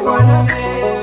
wanna be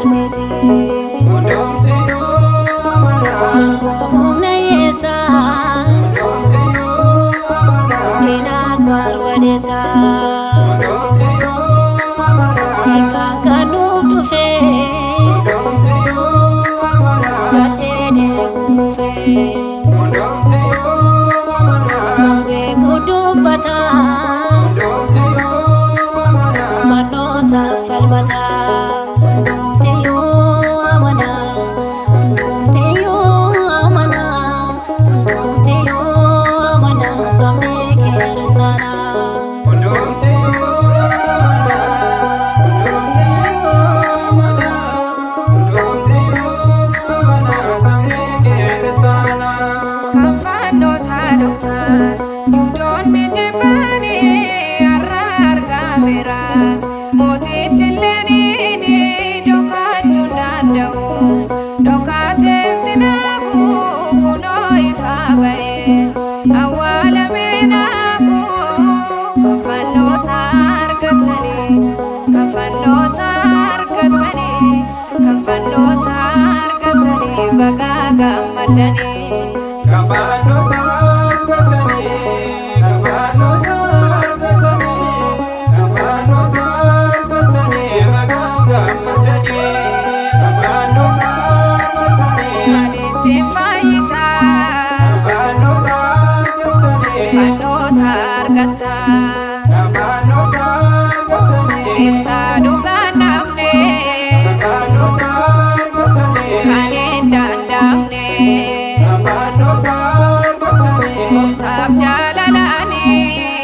barsiise hundumtiyyuu amanaa humna yeessaa hundumtiyyuu amanaa diinaas barbadeessaa hundumtiyyuu amanaa hiikaan kan nuuf dhufee hundumtiyyuu amanaa galcheedee gugguufee hundumtiyyuu amanaa beeku dubbataa hundumtiyyuu amanaa fannoo saffalmataa hundumtiyyuu amanaa hundumtiyyuu amanaa hundumtiyyuu amanaa sabni kiristaanaa hundumtiyyuu amanaa hundumtiyyuu amanaa hundumtiyyuu amanaa sabni kiristaanaa kan fannoo saadoksan yuudoonni jibbaanii har'a argameera mootiitti leeniini dhokachuu danda'u dhokateessi naafuu kunoo ifa ba'e awwaalamee naafuu kan fannoo argattanii kan fannoo argattanii kan fannoo argattanii baga gammaddanii. Kafano sargatani, kafano sargatani, kafano sargatani, magaga madani, kafano sargatani, Anittiin fayyitaa kafano sargatani, fannoo argatta kafano sargatani, ibsaa dhugaan namne kafano sargatani, kan hin dandamne kafano sargatani, obsaaf jaalalaani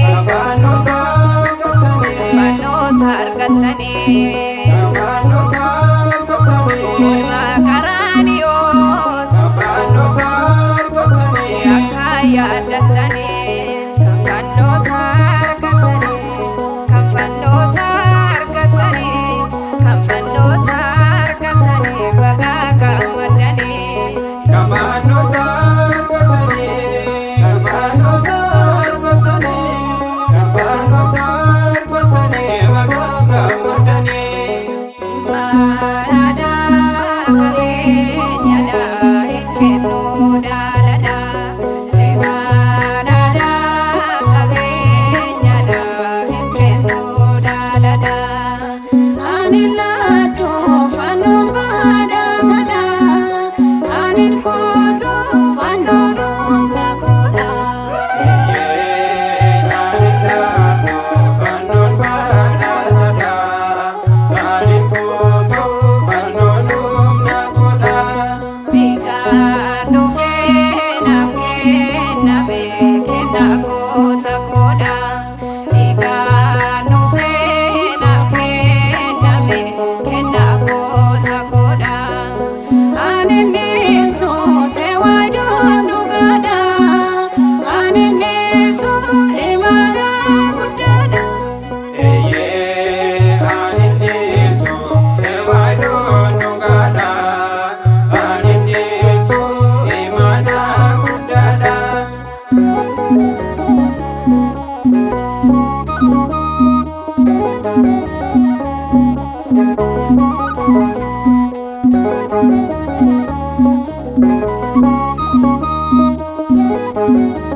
kafano sargatani, fannoo argattanii kafano sargatani. olmaa qaraaniyoos Kafano sargatani, akka yaaddattanii kan fannoo argattanii kan fannoo argattanii kan fannoo argattanii baga gammaddanii. kafano sargatani, kafano sargatani, kafano sargatani, magaga madani. Baradha qabeenyadha hin kennu dhaaladha. Baradha qabeenyadha hin kennu dhaaladha. Ani laaddu fannoon badhaadha. Ani kootu fannoon humna godha. Biqaan dhufee naaf kenname kenna goota godha. Biqaan dhufee naaf kenname kenna goota godha. Ani neesu te waadoon dhugaadha. Ani neesu imala guddaadha. Thank you.